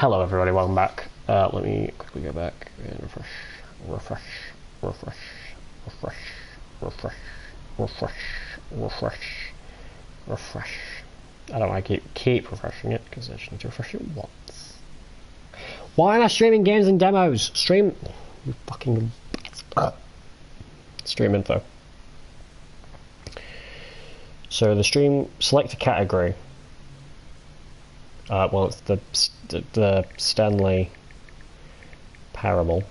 Hello everybody, welcome back. Let me quickly go back and refresh. I don't want to keep refreshing it because I just need to refresh it once. Why am I streaming games and demos? Stream, you fucking stream info. So the stream, select a category. Well, it's the Stanley Parable.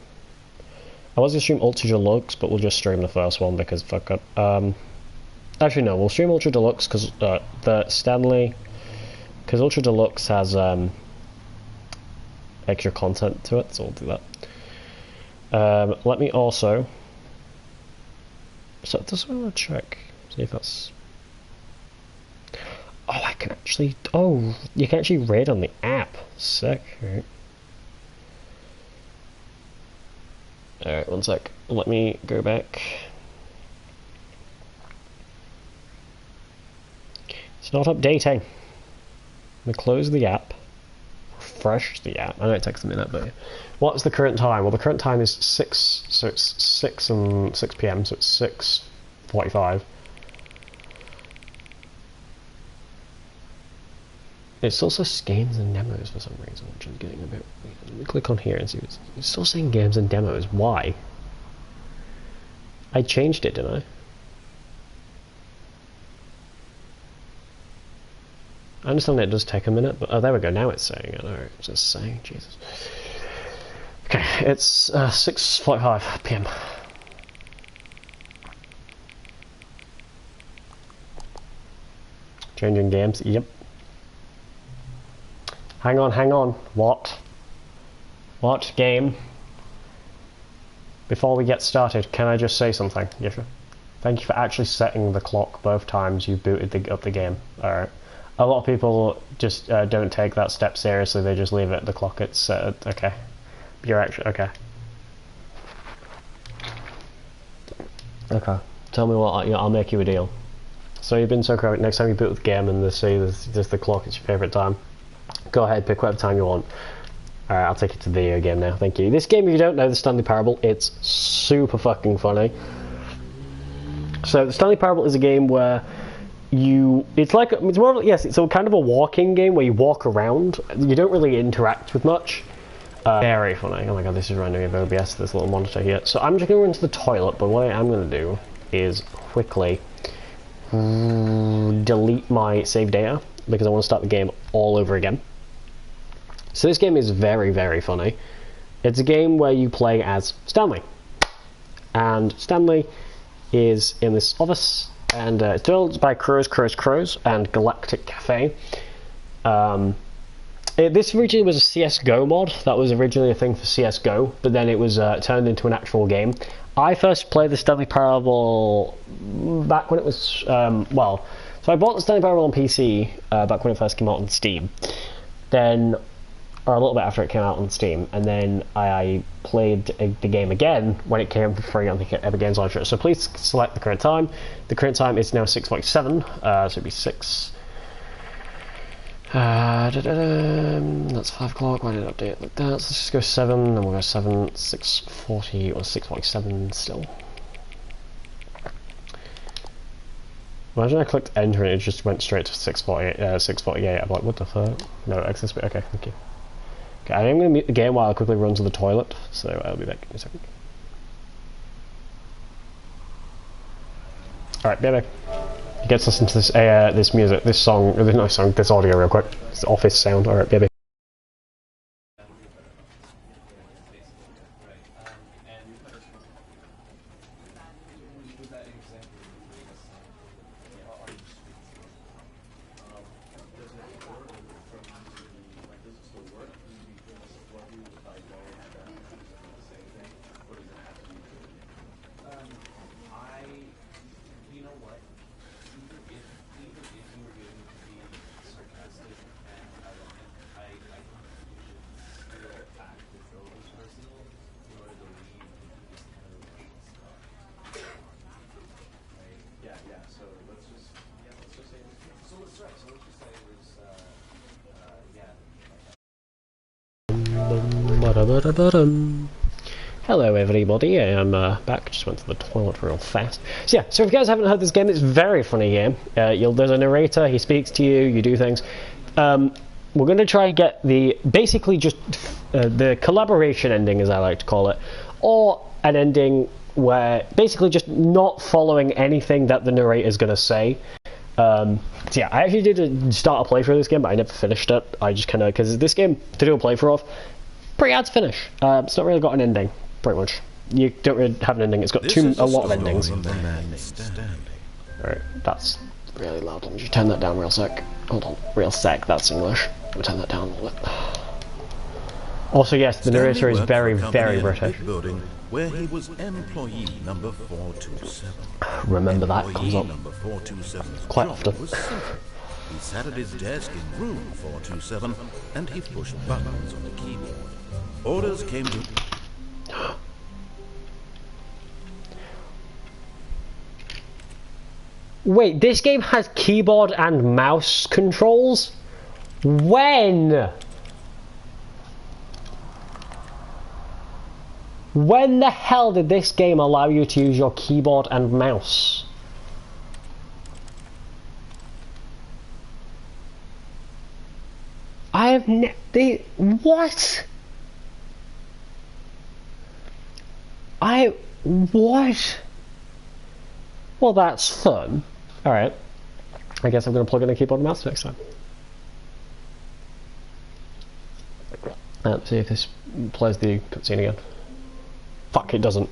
I was going to stream Ultra Deluxe, but we'll just stream the first one because fuck it. Actually, no, we'll stream Ultra Deluxe because the Stanley, because Ultra Deluxe has extra content to it, so we'll do that. Let me also. So just want to check, see if that's. Oh, I can actually. Oh, you can actually raid on the app. Sick. Alright, one sec. Let me go back. It's not updating. I'm gonna close the app. Refresh the app. I know it takes a minute, but what's the current time? Well, the current time is 6. So it's 6 p.m. So it's 6:45. It still says games and demos for some reason, which is getting a bit weird. Let me click on here and see what's. It's still saying games and demos. Why? I changed it, didn't I? I understand it does take a minute, but oh, there we go. Now it's saying it. Alright, it's just saying. Jesus. Okay, it's 6:45 p.m. Changing games. Yep. Hang on. What? What game? Before we get started, can I just say something? Yeah, sure. Thank you for actually setting the clock both times you booted up the game. Alright. A lot of people just don't take that step seriously, they just leave it at the clock. It's okay. You're actually okay. Okay. Tell me what, I'll make you a deal. So you've been so correct, next time you boot the game and they say there's the clock, it's your favourite time. Go ahead, pick whatever time you want. Alright, I'll take it to the video game now, thank you. This game, if you don't know, the Stanley Parable, it's super fucking funny. So the Stanley Parable is a game where it's more of, yes, it's a kind of a walking game where you walk around. You don't really interact with much. Very funny. Oh my god, this is running with OBS, this little monitor here. So I'm just going to run to the toilet, but what I am going to do is quickly delete my save data because I want to start the game all over again. So this game is very, very funny. It's a game where you play as Stanley. And Stanley is in this office, and it's developed by Crows and Galactic Cafe. This originally was a CSGO mod. That was originally a thing for CSGO, but then it was turned into an actual game. I first played the Stanley Parable back when it was, so I bought the Stanley Parable on PC back when it first came out on Steam. Then, or a little bit after it came out on Steam, and then I played the game again when it came for free on the Epic Games Launcher. So please select the current time. The current time is now 6:47, so it'd be 6. That's 5 o'clock. Why did I update it like that? So let's just go 7, then we'll go 7, 6:40 or 6:47 still. Imagine I clicked enter and it just went straight to 6:48. I'm like, what the fuck? No, access. Okay, thank you. Okay, I am going to mute the game while I quickly run to the toilet, so I'll be back in a second. Alright, baby. You get to listen to this music, this song, this audio real quick. It's office sound. Alright, baby. Hello everybody, I am back, just went to the toilet real fast. So yeah, so if you guys haven't heard this game, it's a very funny game. There's a narrator, he speaks to you, you do things. We're going to try and get basically just the collaboration ending, as I like to call it, or an ending where basically just not following anything that the narrator is going to say. So yeah, I actually did start a playthrough of this game, but I never finished it. I just kind of, because this game, to do a playthrough of, pretty hard to finish. It's not really got an ending, pretty much. You don't really have an ending, it's got a lot of endings. Alright, that's really loud. Let me just turn that down real sec. Hold on, real sec, that's English. Let me turn that down a little bit. Also, yes, the narrator is very, very British. Where he was employee number 427. Remember that, comes up number 427's quite job often. was simple. He sat at his desk in room 427 and he pushed buttons on the keyboard. Orders came to... Wait, this game has keyboard and mouse controls? When? When the hell did this game allow you to use your keyboard and mouse? I have what? What? Well, that's fun. Alright. I guess I'm going to plug in a keyboard and mouse next time. Let's see if this plays the cutscene again. Fuck, it doesn't.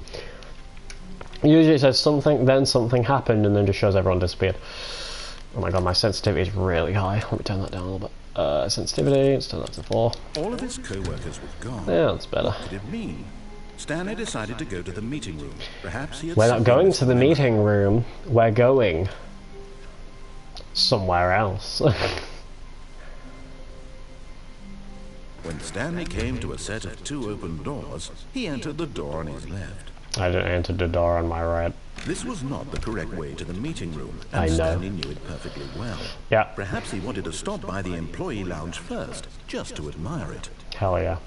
Usually it says something, then something happened, and then just shows everyone disappeared. Oh my god, my sensitivity is really high. Let me turn that down a little bit. Sensitivity, let's turn that to 4. All of his co-workers were gone. Yeah, that's better. What did it mean? Stanley decided to go to the meeting room. Perhaps he had... We're not going to the meeting room. We're going somewhere else. When Stanley came to a set of 2 open doors, he entered the door on his left. I didn't enter the door on my right. This was not the correct way to the meeting room, I and know. Stanley knew it perfectly well. Yeah. Perhaps he wanted to stop by the employee lounge first, just to admire it. Hell yeah.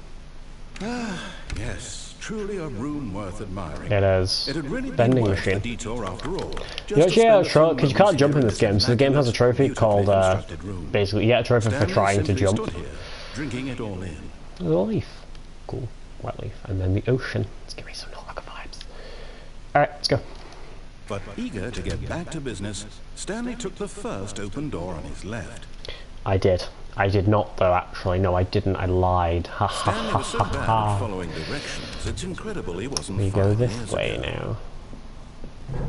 Yes, truly a room worth admiring. It is. It had really been Vending worth the machine. detour after all. You actually have a trophy, because you can't jump in this game, so the game has a trophy called, basically, you get a trophy for trying to jump. Stood here, drinking it all in. There's a leaf. Cool. Wet leaf. And then the ocean. Let's give me some Nautical vibes. Alright, let's go. But eager to get back to business, Stanley took the first open door on his left. I did. I did not, though, actually. No, I didn't. I lied. Ha ha Stanley ha was so ha bad at ha. following directions, it's incredible he wasn't We 5 go this years way ago. now.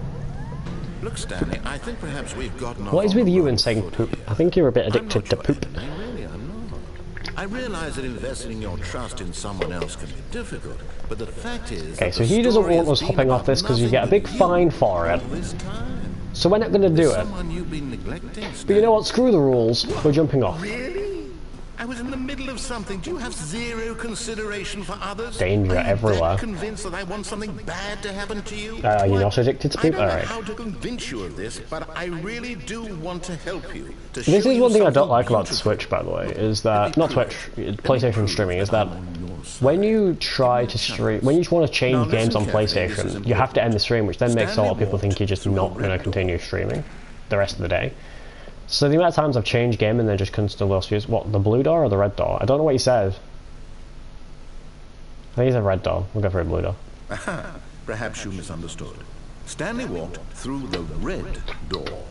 Look, Stanley, I think perhaps we've gotten What off is on with the you wrong and saying foot poop? here. I think you're a bit I'm addicted not to your poop. enemy, really, I'm not. I realize that investing your trust in someone else can be difficult, but the fact is... Okay, so he doesn't want us hopping off this because you get a big fine for it. So we're not going to do it. Someone you've been neglecting, But you know what? Screw the rules. We're jumping off. Really? I was in the middle of something. Do you have zero consideration for others? Danger Are you everywhere. that convinced that I want something bad to happen to you? Are you Why, not addicted to I poop? don't know Alright. how to convince you of this, but I really do want to help you. To This show is you one thing I don't something like about beautiful. Switch, by the way, is that, not Twitch, PlayStation streaming, is that when you try to stream, when you just want to change games on PlayStation, you have to end the stream, which then makes a lot of people think you're just not going to continue streaming the rest of the day. So the amount of times I've changed game and then just constantly lost views. What, the blue door or the red door? I don't know what he said. I think he said red door. We'll go for a blue door. Aha, perhaps you misunderstood. Stanley walked through the red door.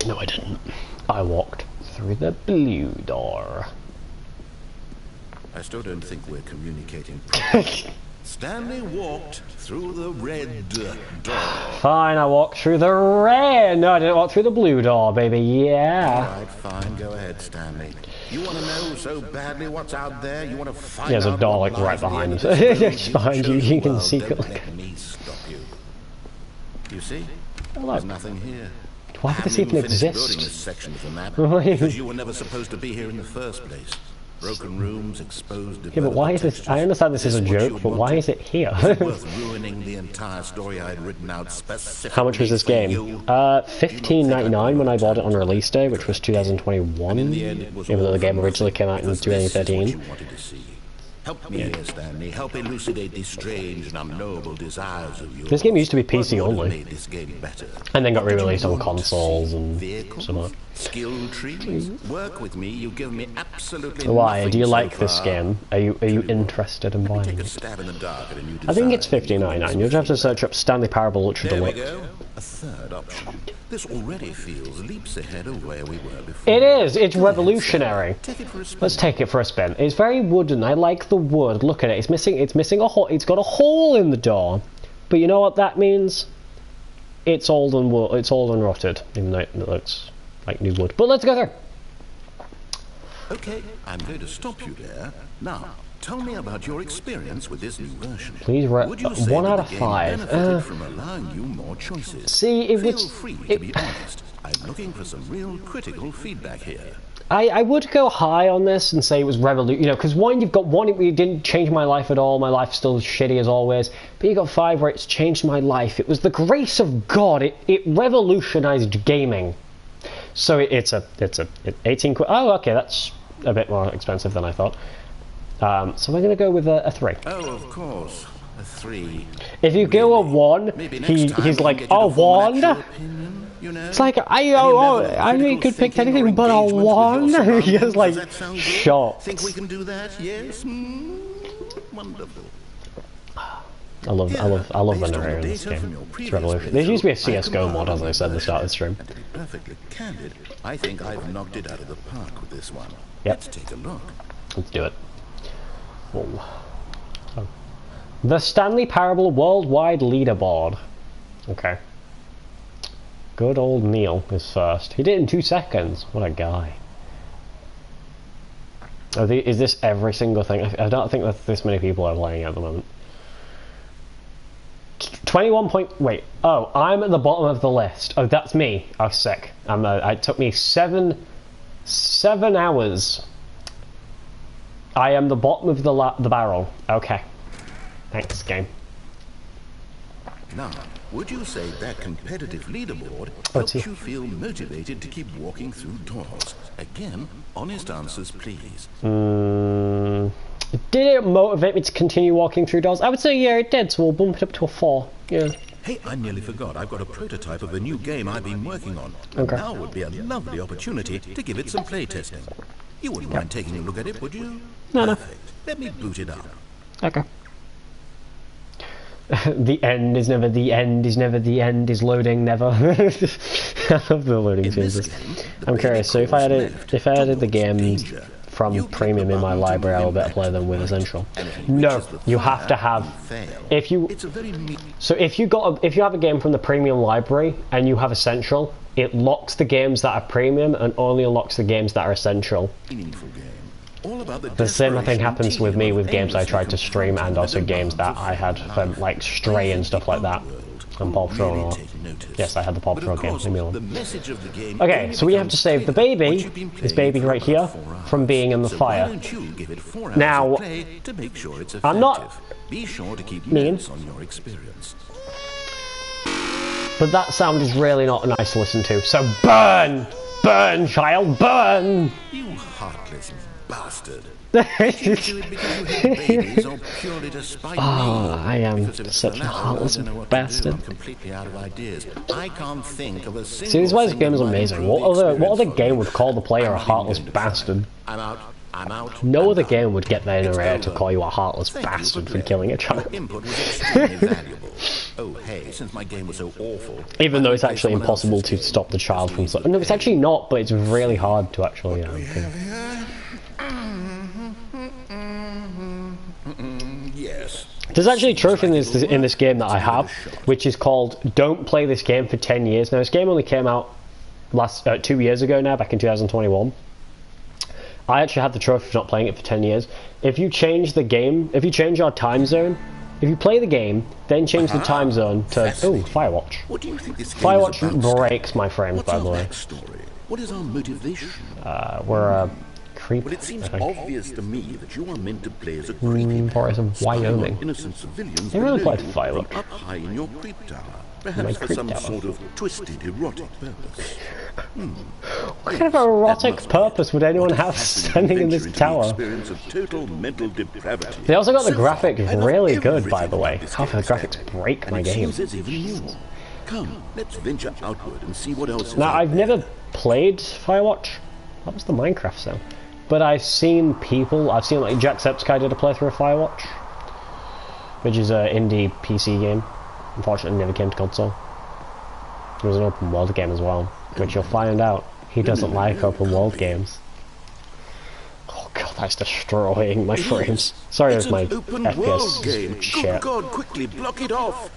No, I didn't. I walked through the blue door. I still don't think we're communicating properly. Stanley walked through the red door. Fine, I walked through the red. No, I didn't walk through the blue door, baby. Yeah. All right, fine. Go ahead, Stanley. You want to know so badly what's out there? You want to find There's a out door what like right lies behind at you. the end of this Just road behind you, chose you can well. see Don't it. let me stop you. You see? Hello. There's nothing here. Why would this even Finished building exist? this section of the map Why? because you were never supposed to be here in the first place. Broken rooms, exposed. Yeah, but why is this? I understand this is a joke, but why is it here? Worth ruining the entire story I had written out specifically. How much was this for game? you? $15.99 when I bought it on release day, which was 2021. In the end, it was Even though all the game for originally nothing, came out in because this is what 2013. you wanted to see. Help me here, Stanley. Help elucidate these strange and unknowable desires of yours. This game used to be PC What would only. have made this game better? And then got What did you re-released on want to consoles see? and Vehicles? so on. Skill trees? Work with me. You give me absolutely Why? nothing Do you so like this far. game? Are you interested in buying Take a it? stab in the dark at a new I think it's design. $15.99. You'll have to search up Stanley Parable Ultra There we Deluxe. go. A third option. This already feels leaps ahead of where we were before. It is. It's revolutionary. Take it for a spin. Let's take it for a spin. It's very wooden. I like the wood. Look at it. It's missing a hole. It's got a hole in the door. But you know what that means? It's old and rotted, even though it looks like new wood. But let's go through. Okay, I'm going to stop you there. Now, tell me about your experience with this new version. Please rate Would you say 1 that out the of game 5. benefited from allowing you more choices? See, it Feel was. free to be honest. I'm looking for some real critical feedback here. I would go high on this and say it was revolution. You know, because you've got one, it didn't change my life at all. My life's still shitty as always. But you got 5 where it's changed my life. It was the grace of God. It revolutionized gaming. So it's 18 quid. Oh, okay, that's a bit more expensive than I thought. So we're gonna go with a 3. Oh, of course, a 3. If you go a 1, Maybe next time he's we like, can get you oh, to form an 1. actual opinion, you know? It's like Any level of I mean, critical could pick thinking or anything but a engagement with your 1. surroundings. He was like Does that sound good? shocked. Think we can do that? Yes. Wonderful. I love the Based on narrator in the this data from game. your It's previous revolutionary. There used to be a playthrough, CS:GO I mod, as I said at the start of the stream. And to be perfectly candid, I think I've knocked it out of the park with this one. Yep. Let's take a look. Let's do it. Whoa. Oh. The Stanley Parable Worldwide Leaderboard. Okay. Good old Neil is first. He did it in 2 seconds. What a guy. Is this every single thing? I don't think that this many people are playing at the moment. 21 point. Wait. Oh, I'm at the bottom of the list. Oh, that's me. Oh, sick. It took me 7 hours. I am the bottom of the barrel. Okay. Thanks, game. Now, would you say that competitive leaderboard helps you feel motivated to keep walking through doors? Again, honest answers, please. Did it motivate me to continue walking through doors? I would say yeah, it did, so we'll bump it up to a 4. Yeah. Hey, I nearly forgot. I've got a prototype of a new game I've been working on. Okay. Now would be a lovely opportunity to give it some play testing. You wouldn't mind taking a look at it, would you? No. Perfect. Let me boot it up. Okay. The end is never the end is never the end is loading never. I love the loading changes. I'm curious. So if I added the games from premium in my library, I'll better play them with essential. No, you have to have. If you have a game from the premium library and you have essential, it locks the games that are premium and only unlocks the games that are essential. The same thing happens with me with games I tried to stream and also games that I had from like Stray and stuff like that. And Paw Patrol and all that. Yes, I had the Paw Patrol game. Leave me alone. Okay, so we have to save the baby, this baby right here, from being in the fire. Now, I'm not mean, but that sound is really not nice to listen to. So burn! Burn, child, burn! You heartless bastard. Oh, I am such a heartless bastard. See, this is why this game is amazing. What other game would call the player a heartless bastard? No other game would get their narrator to call you a heartless bastard for killing a child. Even though it's actually impossible to stop the child from... No, it's actually not, but it's really hard to actually... Yes. There's actually a trophy in this game that I have, which is called "Don't play this game for 10 years." Now, this game only came out 2 years ago now, back in 2021. I actually had the trophy for not playing it for 10 years. If you change the game, if you change your time zone, if you play the game, then change the time zone to... Oh, Firewatch. What do you think this game Firewatch is about, breaks my frames, by the way. What is our motivation? We're a creep, Well, it seems obvious to me that you are meant to play as a creepy Forest of Wyoming. innocent civilians They really below played you Firewatch. up high in your creep tower. My Perhaps for creep some tower. sort of twisted erotic purpose. What kind of erotic purpose would anyone have standing in this tower? Experience of total mental depravity. They also got the So far, graphics I love really good, by everything the way. about this Half game, of the graphics Stanley. break my And it game. seems there's even more. Come, let's venture outward and see what else is Now, out I've there. never played Firewatch. That was the Minecraft sound. But I've seen people, like Jacksepticeye did a playthrough of Firewatch, which is an indie PC game. Unfortunately, never came to console. It was an open world game as well, which you'll find out he doesn't like open world games. Oh god, that's destroying my frames. Sorry if my It's an open world FPS game. is shit. Good God, quickly block it off.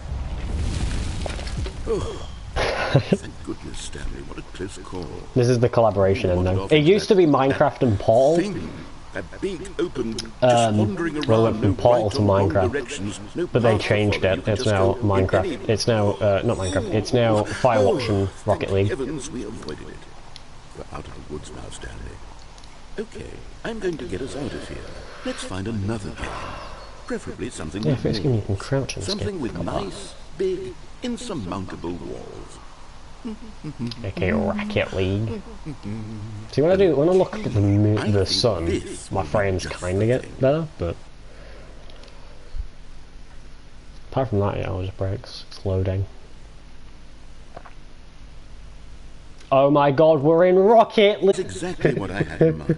Oh. Thank goodness, Stanley. What a close call. This is the collaboration in there. It used to be Minecraft and Portal. Thing, that big open, just wandering around, Well, it went from no Portal right to or wrong Minecraft, directions, no but they path to changed follow. it. You can It's just now go Minecraft. any- It's now not Minecraft. It's now Firewatch and Rocket League. Heavens, we avoided it. We're out of the woods now, Stanley. Okay, I'm going to get us out of here. Let's find another game. Preferably something Yeah, with first game you can walls. crouch in this Something game. with nice, big, insurmountable walls. Okay, Rocket League. See what I do when I look at the sun, my frames kind of get better, but apart from that, yeah, it just breaks. It's loading. Oh my god, we're in Rocket League! That's exactly what I had in mind.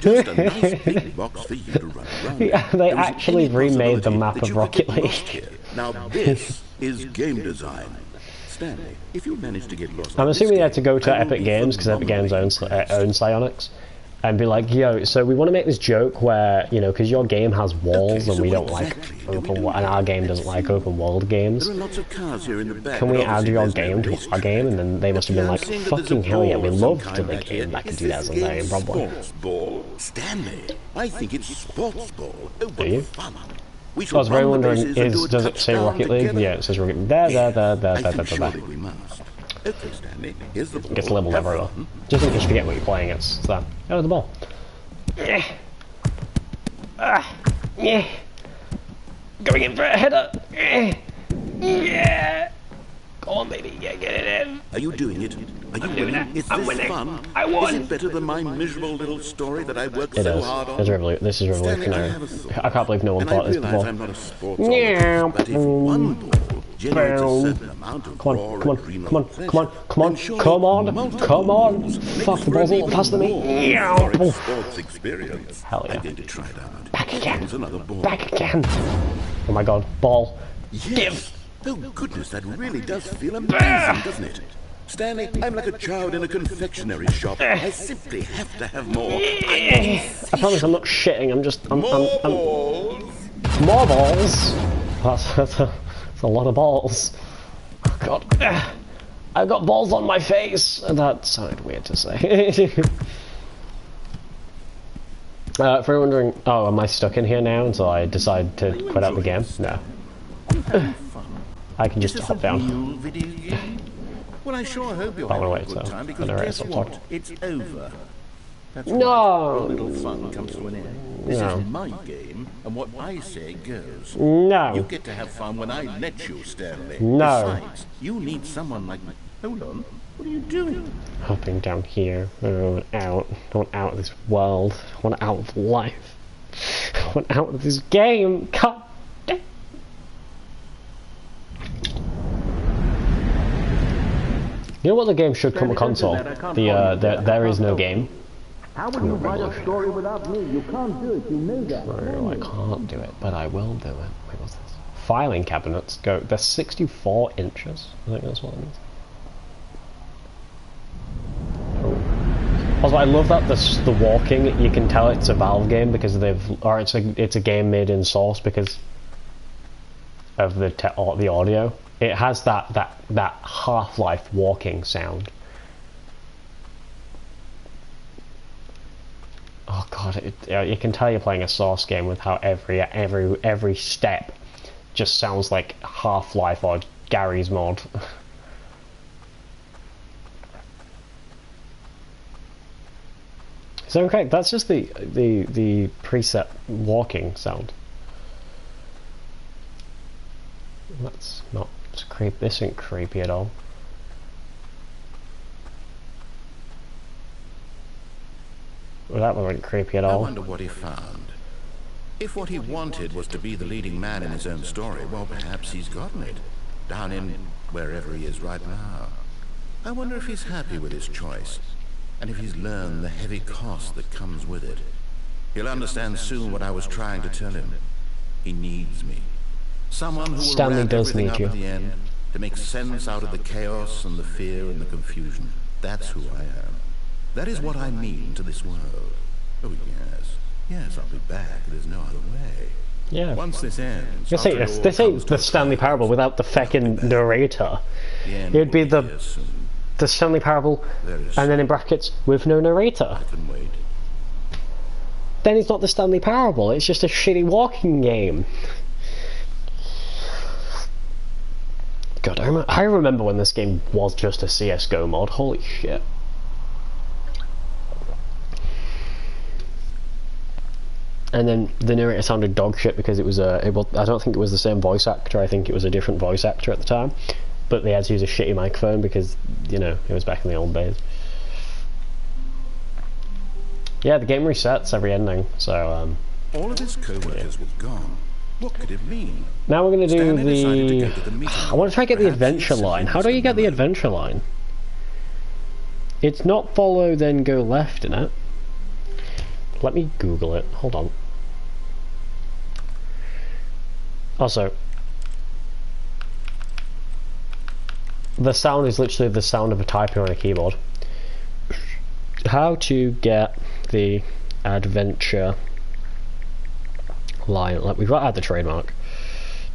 Just a nice big box for you to run around. Yeah, they There isn't actually any remade the possibility map that of you could Rocket get League. lost here. Now this is game design. Stanley, if you manage to get lost, I'm in this assuming they had game, to go to I will Epic be Games because Epic Games phenomenally owns Psyonix, and be like, yo, so we want to make this joke where, you know, because your game has walls Okay, and so we what don't like exactly do we open, do and our game doesn't like open world games. There are lots of cars here in the back. Can we but add obviously your there's no game to our racetrack. game? And then they must have been Okay, like, I'm seeing that there's a fucking hell yeah, ball we of some loved kind the back here. game back in Is this 2009, game probably. Sports ball? Stanley, I think it's sports ball. Oh, what you? fun. We I shall was very run the wondering, bases and do a does it say touchdown Rocket League? together. Yeah, it says Rocket League. There. I think surely we must. Okay, Stanley, here's the ball. It gets labelled Have everywhere. fun. Just in case you forget what you're playing, it's there. Oh, the ball. Yeah. Yeah. Going in for a header. Yeah. Go on, baby. Yeah, get it in. Are you doing it? Are you winning? it. Is I'm this winning. fun? I won. Is it better than my miserable little story that I worked It so is. hard on? This is Stanley, I revolutionary. have a thought. I can't believe no one And thought I this realize before. I'm not a sports Meow. but if one ball generates a certain amount of Come raw on, come on, adrenal come on, pleasure, come on, come on, then surely come on, multiple come on. balls make Fuck, the for ball's an a little faster than even me. more Meow. euphoric sports experience. Hell yeah. I'm going to try it out. Back again. Here's another ball. Back again. Oh my god, ball. Yes. Oh goodness, that really does feel amazing, doesn't it? Stanley, I'm like a child in a confectionery shop. I simply have to have more. I promise I'm not shitting, I'm More balls. more balls. That's a lot of balls. Oh god. I've got balls on my face. That sounded weird to say. For wondering, oh, am I stuck in here now until I decide to quit out the game? No. I can just hop down. Real video game? Well, I sure hope you're I wanna having wait a good till time the because narrator guess stops what? talking. It's over. That's No. right. Your little fun comes to an end. This No. is my game, and what I say goes. No. You get to have fun when I let you, Stanley. No. Besides, you need someone like me. Hold on. What are you doing? Hopping down here. I want out. I want out of this world. I want out of life. I want out of this game. God damn. You know what the game should come to console? There is no game. How will you write a story without me? You can't do it, you know that. No, I can't do it, but I will do it. Wait, what's this? Filing cabinets go. They're 64 inches. I think that's what it means. Also, I love that the walking. You can tell it's a Valve game because it's a game made in Source because of the audio. It has that Half-Life walking sound. Oh god, you can tell you're playing a Source game with how every step just sounds like Half-Life or Gary's mod. So okay, that's just the preset walking sound. That's not creepy. This isn't creepy at all. Well, that wasn't creepy at I all. wonder what he found. If what he wanted was to be the leading man in his own story, well, perhaps he's gotten it. Down in wherever he is right now. I wonder if he's happy with his choice, and if he's learned the heavy cost that comes with it. He'll understand soon what I was trying to tell him. He needs me. Someone who will Stanley wrap does everything need up you. at the end, to make sense out of the chaos and the fear and the confusion. That's who I am. That is what I mean to this world. Oh yes. Yes, I'll be back. There's no other way. Yeah. Once this ends, This ain't, after it all this comes ain't to the a Stanley close, Parable without the feckin' narrator. the end It'd be will the here soon. Stanley Parable, Very and then in soon. brackets, with no narrator. I can wait. Then it's not the Stanley Parable, it's just a shitty walking game. God, I remember when this game was just a CSGO mod, holy shit. And then the narrator sounded dog shit because it was I don't think it was the same voice actor, I think it was a different voice actor at the time. But they had to use a shitty microphone because, you know, it was back in the old days. Yeah, the game resets every ending, so All of his co-workers were gone. What could it mean? now we're going to do Stanley decided to the... go to the meeting I want to try to get the Perhaps he adventure simply line. How missed do you the get the memo. adventure line? It's not follow then go left in it. Let me Google it. Hold on. Also, the sound is literally the sound of a typing on a keyboard. How to get the adventure line? Like, we've got to add the trademark.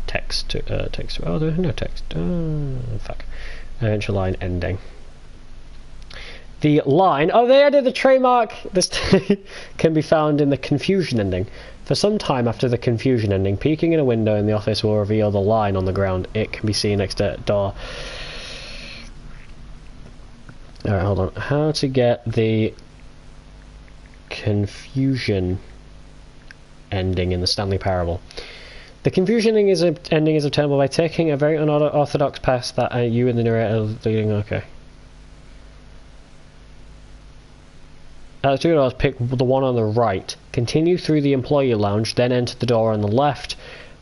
Text to text. Oh, there's no text. Fuck. Adventure line ending. The line. Oh, they added the trademark. This can be found in the confusion ending. For some time after the confusion ending, peeking in a window in the office will reveal the line on the ground. It can be seen next to a door. Alright, hold on. How to get the confusion ending in the Stanley Parable. The confusion ending is obtainable by taking a very unorthodox path that you and the narrator are leading. Okay. As two doors, pick the one on the right. Continue through the employee lounge, then enter the door on the left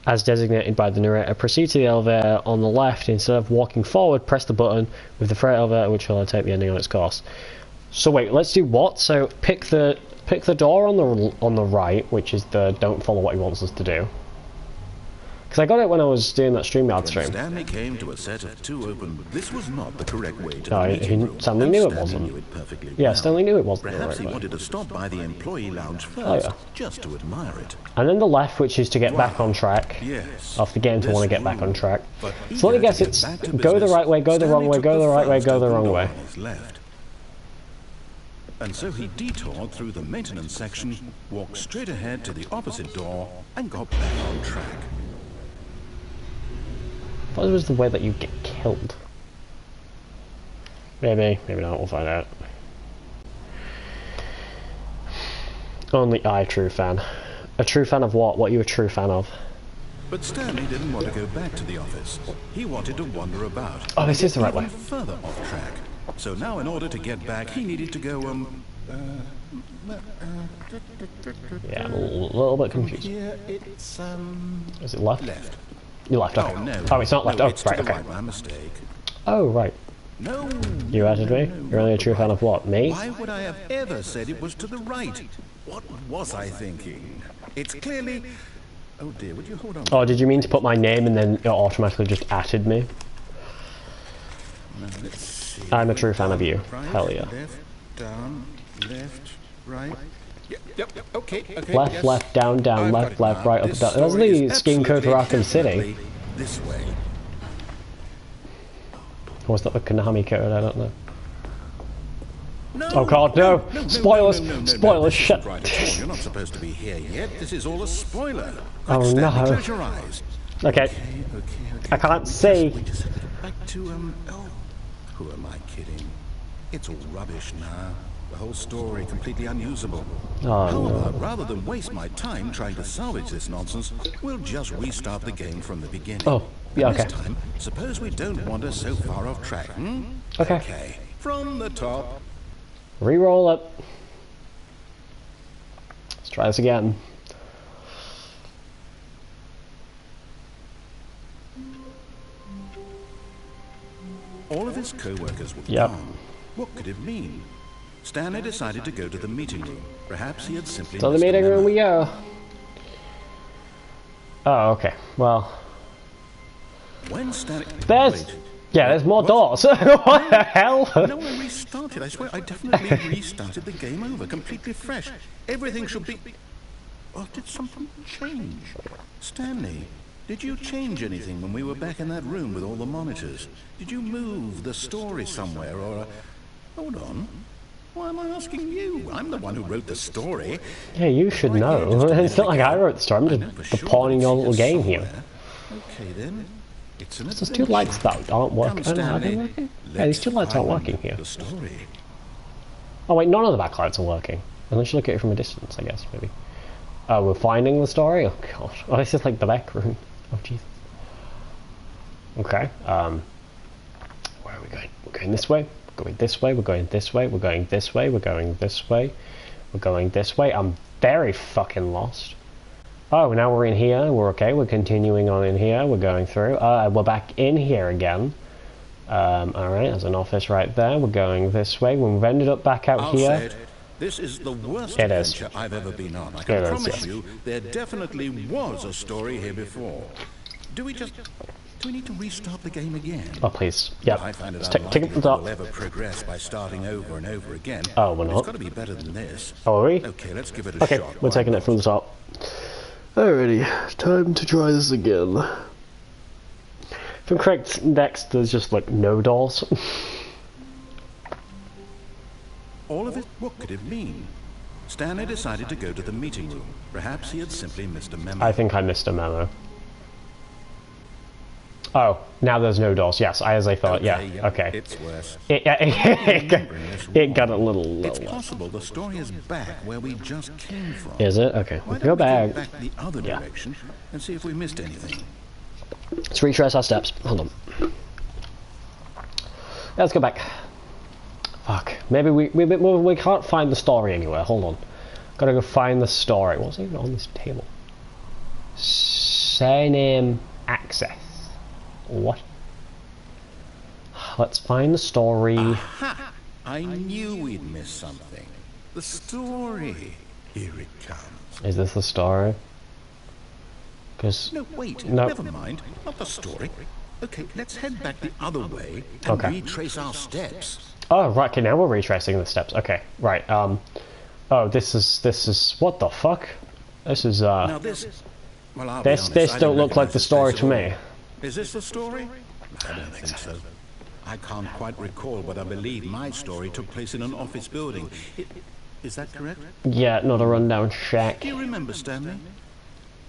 as designated by the narrator. Proceed to the elevator on the left. Instead of walking forward, press the button with the freight elevator, which will take the ending on its course. So wait, let's do what? So pick the door on the right, which is the don't follow what he wants us to do. Because I got it when I was doing that StreamYard stream. Stanley came to a set of two open. This was not the correct way to No, the meeting room. Stanley and knew it Stanley wasn't. knew it perfectly Yeah, well. Stanley knew it wasn't the Perhaps right he way. wanted to stop by the employee lounge first, Oh, yeah. just to admire it. And then the left, which is to get back on track. Yes. Off the game to This want to get back rule. on track. But So let me eager guess, to get it's back to go the business, right way, go the wrong Stanley way, took go the right way, first go the open wrong door way. on his left. And so he detoured through the maintenance section, walked straight ahead to the opposite door, and got back on track. What was the way that you get killed? Maybe not, we'll find out. Only I, true fan. A true fan of what? What are you a true fan of? But Stanley didn't want to go back to the office. He wanted to wander about. Oh, this is the right even way. further off track. So now in order to get back, he needed to go, Yeah, I'm a little bit confused. here it's, Is it left? left. You left, okay. Oh, no. Oh, it's not left. No, Oh, it's right, to the okay. right, my mistake. Oh, right. No. You added me? You're only a true fan of what? Me? Why would I have ever said it was to the right? What was I thinking? It's clearly... Oh dear, would you hold on? Oh, did you mean to put my name and then it automatically just added me? Now, let's see. I'm a true fan of you. Right, Hell yeah. Left, down, left, right. Yep, okay, okay. Left, yes. left, down, down, I've left, got it left, now. right, up, This down. That's story the is skin code for absolutely, Arkham City. definitely this way. Or was that the Konami code? I don't know. No, Oh god, no! Spoilers! Spoilers, this shit! isn't right at all. You're not supposed to be here yet. This is all a spoiler. Oh, Quick, Stanley, no. Close your eyes. Okay, Okay. I can't see. We just have to get back to, oh, who am I kidding? It's all rubbish now. The whole story completely unusable. Oh, How no. about, rather than waste my time trying to salvage this nonsense, we'll just restart the game from the beginning. Oh, yeah, And okay. This time, suppose we don't wander so far off track, Okay. Okay. From the top. Reroll it. try this again. All of his co-workers were Yep. gone. What could it mean? Stanley decided to go to the meeting room. Perhaps he had simply To the missed a meeting room memo. we go. Oh, okay. Well, When Stanley... there's... Wait. Yeah, there's more What? doors. What the hell? No, I restarted. I swear, I definitely restarted the game over, completely fresh. Everything should be... Or did something change? Stanley, did you change anything when we were back in that room with all the monitors? Did you move the story somewhere, or... Hold on. Why am I asking you? I'm the one who wrote the story. Yeah, you should Right here, know. just a It's not minute like I ago. wrote the story. I'm I know just for sure pawning that your it's little here game here. somewhere. Okay, then. It's an There's two adventure. lights that aren't working. Come, Oh, no, are they Stanley. working? Yeah, these two lights aren't Let's working here. find the story. Oh wait, none of the backlights are working. Unless you look at it from a distance, I guess, maybe. Oh, we're finding the story? Oh gosh. Oh, this is like the back room. Oh Jesus. Okay, where are we going? We're going this way. We're going this way. We're going this way. We're going this way. We're going this way. We're going this way. I'm very fucking lost. Oh, now we're in here. We're okay. We're continuing on in here. We're going through. We're back in here again. Alright, there's an office right there. We're going this way. We've ended up back out I'll here. say it. This is the worst It is. adventure I've ever been on. I It can is, promise yes. you, there definitely was a story here before. Do we need to restart the game again? Oh, please. Yep. I find it Let's take unlikely it from the that top. we'll ever progress by starting over and over again. Oh, we're It's not. got to be better than this. Oh, are we? Okay, let's give it a Okay, shot. we're Why taking it not? from the top. Alrighty, time to try this again. If I'm correct, next there's just like no doors. All of it? What could it mean? Stanley decided to go to the meeting room. Perhaps he had simply missed a memo. I think I missed a memo. Oh, now there's no doors. Yes, as I thought. Yeah. Okay. It's worse. It got a little It's lower. possible the story is back where we just came from. Is it? Okay. Why Go don't we back. go back the other Yeah. direction and see if we missed anything? Let's retrace our steps. Hold on. Let's go back. Fuck. Maybe we can't find the story anywhere. Hold on. Gotta go find the story. What's even on this table? Surname access. What? Let's find the story. Aha! I knew we'd missed something. The story. Here it comes. Is this the story? Because No, wait. No. Never mind. Not the story. Okay, let's head back the other way and Okay. retrace our steps. oh right, okay, now we're retracing the steps. Okay, right. Oh, this is what the fuck? This is Now this... Well, I'll be this honest, this I don't look like recognize the this story place to at me. all. Is this the story? I don't think so. I can't quite recall, but I believe my story took place in an office building. Is that correct? Yeah, not a rundown shack. Do you remember, Stanley?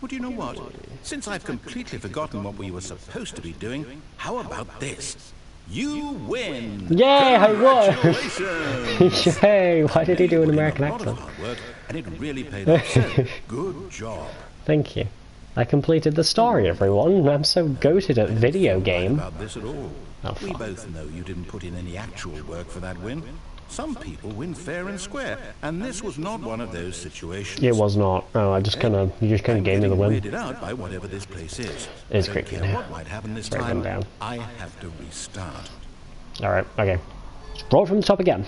Well, do you know what? Since I've completely forgotten what we were supposed to be doing, how about this? You win! Yay, I won! Congratulations! Yay! Why did he do an Put in American a lot of accent? hard work, and it really paid off. So, good job. Thank you. I completed the story, everyone. I'm so goated at video game. About this at all. Oh, We fuck. both know you didn't put in any actual work for that win. Some people win fair and square, and this was not one of those situations. It was not. Oh, you just kind of gave me the win. Weirded out by whatever this place is. It's Don't creepy care now. what might happen this Very time. rundown. I have to restart. Alright, okay. Roll from the top again.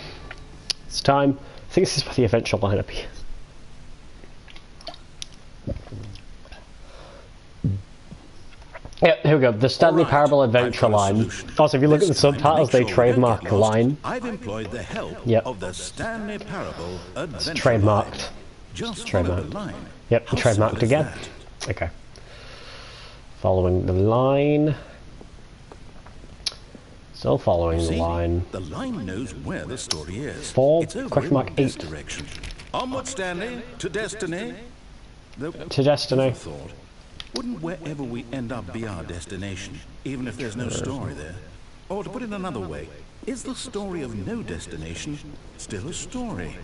It's time. I think this is where the eventual lineup is. Yeah, here we go. The Stanley All right, Parable I've Adventure got a line. solution. Also, if you look at the This time, to subtitles, make they sure we don't trademark get a lost, line. I've employed the help Yep. of the Stanley Parable Adventure It's trademarked. line. Just trademarked. follow the line. Yep, How trademarked simple is again. that? Okay. Following the line. Still following the See? line. The line knows where the story is. 4, It's over question mark, in this 8. direction. Onward, Stanley, to destiny. Though, To destiny. who'd have thought, wouldn't wherever we end up be our destination, even if there's no story there? Or to put it another way, is the story of no destination still a story?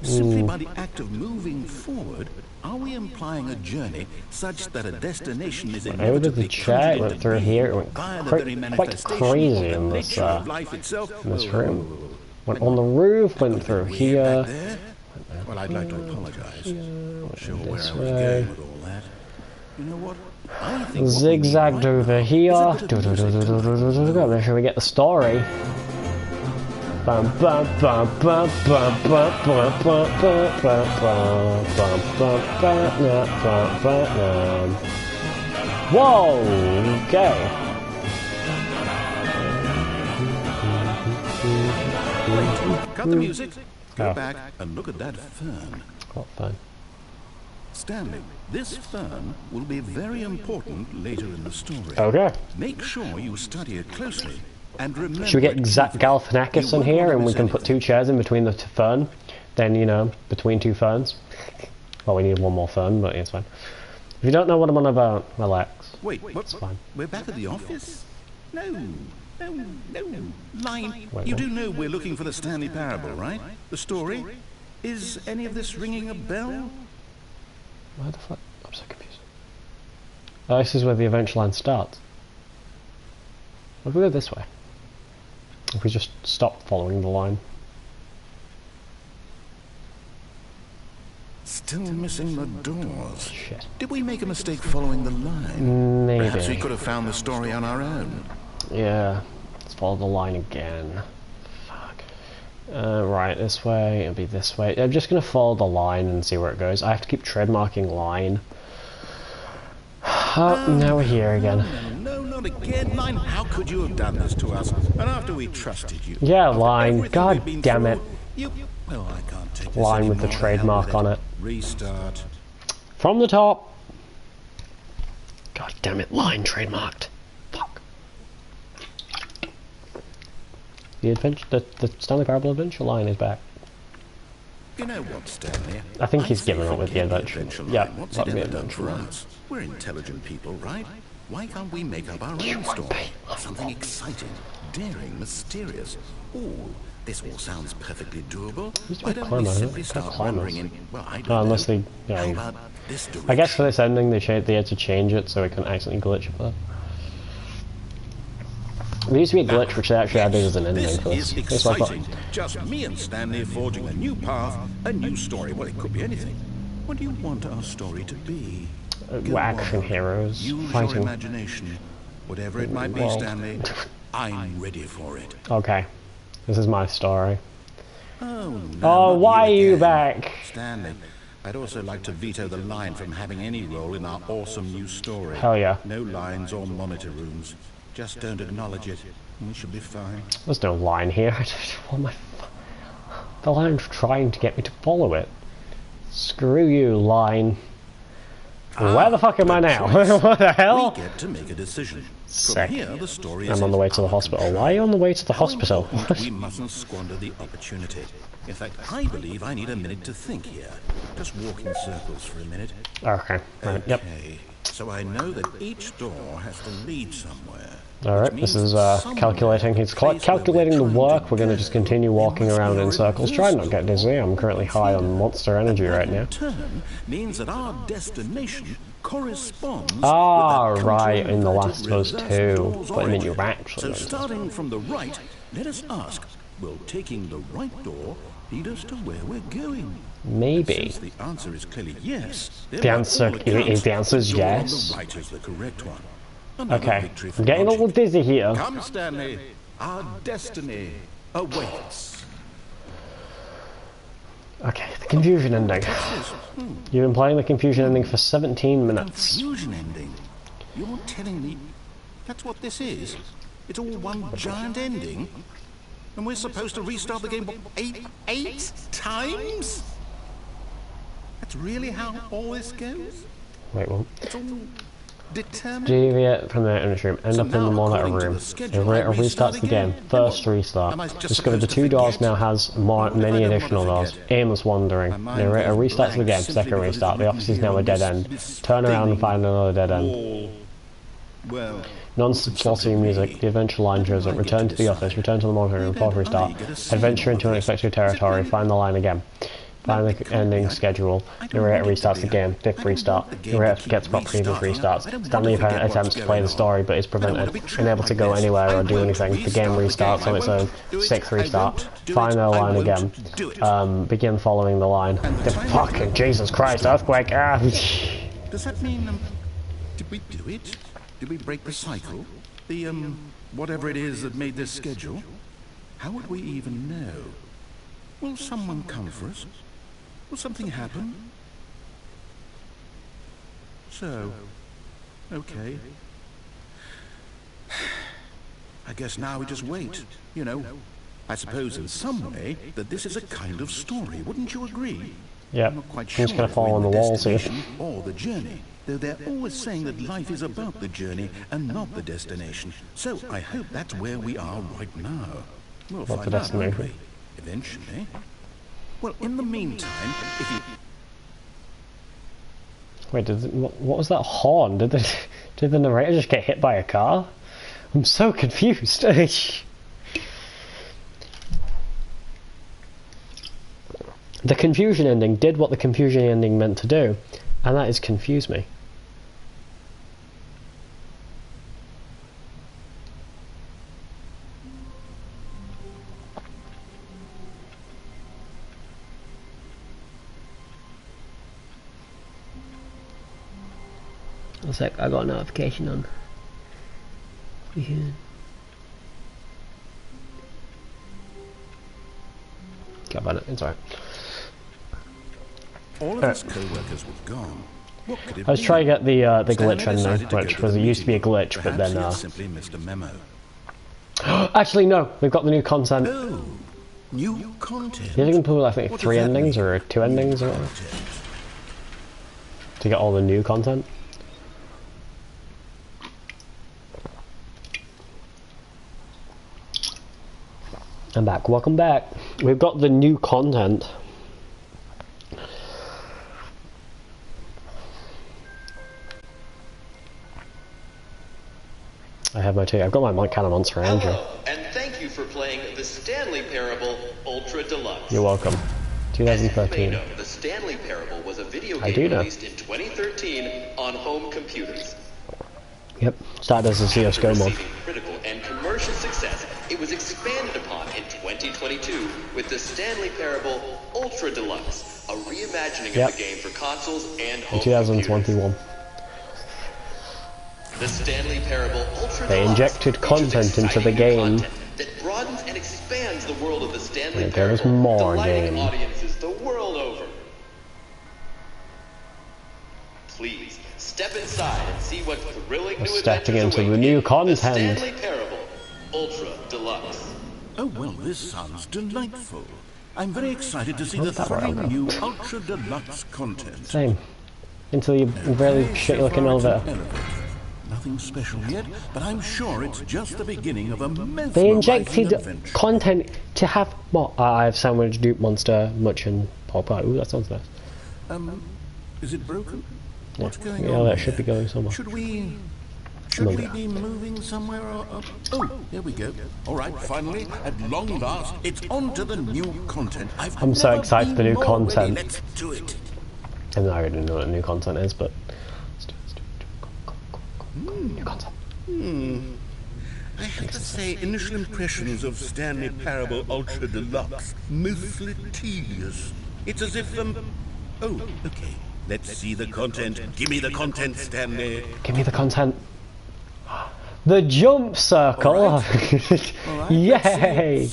Simply by the act of moving forward, are we implying a journey such that a destination is Over inevitably the chat, conjured went into through being here, it went via the quite very manifestation crazy of in the this, nature of life itself? in this Whoa, whoa, room. whoa, whoa. Went on the roof, went through Way here. back there? Well, I'd like to apologize. Went Not sure where This I was way. going with all that. You know what? I think Zigzagged what we need over right here. now is a bit of music to Make sure we get the story. Bum, bum, bum, bum, bum, bum, bum, bum, bum, bum, bum, bum, bum, bum, bum, bum. Whoa! Okay. Cut the music. Go Oh. back and look at that fern. What fun. Stanley, this fern will be very important later in the story. Okay. Make sure you study it closely and remember. Should we get it Zach carefully. Galifianakis You in won't here want to and we miss can put anything. 2 chairs in between the fern? Then, you know, between 2 ferns. Well, we need 1 more fern, but it's fine. If you don't know what I'm on about, relax. Wait, what? It's fine. We're back at the office? No. Line, Wait, you what? do know we're looking for the Stanley Parable, right? The story? Is any of this ringing a bell? Why the fuck? I'm so confused. Oh, this is where the adventure line starts. What if we go this way? If we just stop following the line. Still missing the doors. Shit. Did we make a mistake following the line? Maybe. Perhaps we could have found the story on our own. Yeah. Let's follow the line again. Fuck. Right, this way. It'll be this way. I'm just gonna follow the line and see where it goes. I have to keep trademarking line. Oh, now we're here again. No, not again, Line. How could you have done this to us? And after we trusted you. Yeah, After line. everything God we've been damn through, it. Well, I can't take this Line with the anymore. trademark Hell with on it. Restart. From the top. God damn it, line trademarked. Fuck. The Stanley Parable adventure line is back. You know what, Stanley? I think he's I'd given say up with the forget adventure. line. Yeah, What's fuck it the ever done adventure for line. us? We're intelligent people, right? Why can't we make up our own story? Something exciting, daring, mysterious. Ooh, this all sounds perfectly doable. Used to Why be don't climber, we isn't it? simply It's start got climbers. wandering in? Well, I don't Oh, unless know. they, you How know, about this direction? I guess for this ending they had to change it so we couldn't accidentally glitch it. But there used to be a glitch which they actually added as an ending This for is this. It's like, exciting. Just me and Stanley forging a new path, a new story. Well, it could be anything. What do you want our story to be? Go we're action on. heroes Use your fighting. imagination. Whatever it might be, Well. Stanley, I'm ready for it. Okay, this is my story. Oh, no, Oh, not why are you again. back? Stanley, I'd also like to veto the line from having any role in our awesome new story. Hell yeah. No lines or monitor rooms. Just don't acknowledge it. We should be fine. There's no line here. I don't want my. The line's trying to get me to follow it. Screw you, line. Where the fuck am I now? What the hell? We get to make a decision. Sick. From here, the story I'm is on the way in to the our hospital. control. Why are you on the way to the How hospital? important we mustn't squander the opportunity. In fact, I believe I need a minute to think here. Just walk in circles for a minute. Okay, right, yep. Okay. So I know that each door has to lead somewhere. Alright, this is calculating. He's calculating the work. We're going to just continue walking around in circles. Try not to get dizzy. I'm currently high on monster energy right now. Turn means that our destination corresponds Ah, with that right, in The Last of Us reverse 2. door's But I mean, you're origin. actually So going to- starting from the right, let us ask, will taking the right door lead us to where we're going? Maybe. Since the answer is clearly yes, then The by answer- all accounts, the answer is door on yes? The right is the correct one. Another Okay, victory for I'm getting a little logic. dizzy here. Come, Stanley. Our destiny awaits. Okay, the confusion ending. You've been playing the confusion ending for 17 minutes. Confusion ending. You're telling me that's what this is? It's all one giant ending? And we're supposed to restart the game what, eight times? That's really how all this goes? Wait, what? It's all determined? Deviate from the entrance room, end So up in the now, monitor according to room. the schedule, I It restarts the game. again. First restart. Am I just Discover the supposed to 2 doors forget? now has What if I many don't want to additional doors. forget? Aimless wandering. My mind Narrator goes restarts the blank game. simply Second because restart. it's The office is now a written dead here end. on this Turn around and thing. find another dead end. All, well, Non-supporting music. The adventure line shows up. Return to the office. Return to the monitor room. Fourth restart. Adventure into unexpected territory. Find the line again. Find the ending schedule. Narrator restarts the game. Fifth restart. Narrator forgets about previous restarts. Stanley apparently attempts to play the story but is prevented. Unable to go anywhere or do anything. The game restarts on its own. Sixth restart. Find the line again. Begin following the line. The fucking Jesus Christ, earthquake! Ah. Does that mean, did we do it? Did we break the cycle? The, whatever it is that made this schedule? How would we even know? Will someone come for us? Will something happen? So, okay. I guess now we just wait, you know. I suppose in some way that this is a kind of story, wouldn't you agree? Yeah, I'm not quite I'm sure just going to fall on the walls here. or the journey, though they're always saying that life is about the journey and not the destination. So I hope that's where we are right now. We'll What's the find out, won't destination? we? Eventually. Well, in the meantime, if you... Wait, what was that horn? Did the narrator just get hit by a car? I'm so confused. The confusion ending did what the confusion ending meant to do, and that is confuse me. One sec, I got a notification on. Yeah. Can't find it, it's alright. All of his co-workers were gone. What could it I was be? trying to get the glitch Stanley ending, decided to which go to was the it used to be a meeting. glitch, but Perhaps then he had simply missed a memo. actually no, we've got the new content. Oh, new content. You can put I think What 3 does that endings mean? or 2 endings or whatever to get all the new content. I'm back. Welcome back. We've got the new content. I have my tea. I've got my can of Monster Energy. Hello, and thank you for playing the Stanley Parable Ultra Deluxe. You're welcome. As you may 2013. know, the Stanley Parable was a video I do game know. released in 2013 on home computers. Yep. Started as a CSGO After mod. receiving critical and commercial success, it was expanded upon in 2022 with the Stanley Parable Ultra Deluxe, a reimagining Yep. of the game for consoles and In home computers. 2021. The Stanley Parable Ultra They Deluxe injected features content into the exciting new game. content that broadens and expands the world of the Stanley And there was Parable, more delighting game. audiences the world over. Please step inside and see what thrilling new Stepping adventures into the await new in content. The Stanley Parable Ultra Deluxe. Oh, well, this sounds delightful. I'm very excited to see the that where I'll thrilling go? new Ultra Deluxe content. Same. Into the really Okay, shitty so looking far it's an elevator. Nothing special yet, but I'm sure it's just the beginning of a mesmerizing They injected adventure. content to have more. I have sandwich, dupe, monster, much, and pop out. Ooh, that sounds nice. Is it broken? What's going Yeah, on? that should be going somewhere. Should we Move be it. moving somewhere? Oh, there we go. All right, finally, at long last, it's on to the new content. I'm so never excited for the been new more ready. content. Let's do it. And I already know what new content is, but let's do it. Go. New content. I have to say, initial impressions of Stanley Parable Ultra Deluxe, mostly tedious. It's as if, oh, okay. Let's see the content. Give me the content, Stanley. Give me the content. The jump circle. All right, Yay!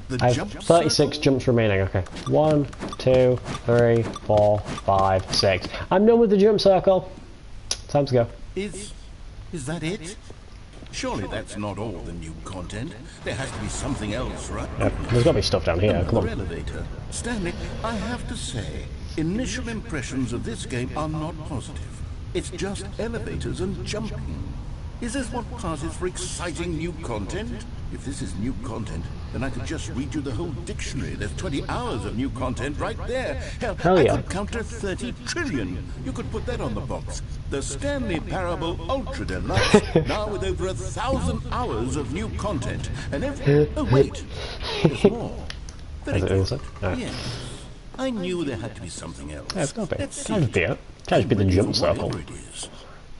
The I have jump 36 circle? jumps remaining. Okay. 1, 2, 3, 4, 5, 6. I'm done with the jump circle. Time to go. Is that it? Surely that's not all the new content. There has to be something else, right? Yep. There's got to be stuff down here. Come Another on. elevator. Stanley, I have to say, initial impressions of this game are not positive. It's just elevators and jumping. Is this what passes for exciting new content? If this is new content, then I could just read you the whole dictionary. There's 20 hours of new content right there. Hell yeah. I could count to 30 trillion. You could put that on the box. The Stanley Parable Ultra Deluxe, now with over 1,000 hours of new content. And every... Oh, wait. There's more. Very Is it good. inside? Alright. Yes. I knew there had to be something else. Yeah, it's gotta be. Let's see. Can't be it. Can't be the jump circle. Whatever it is.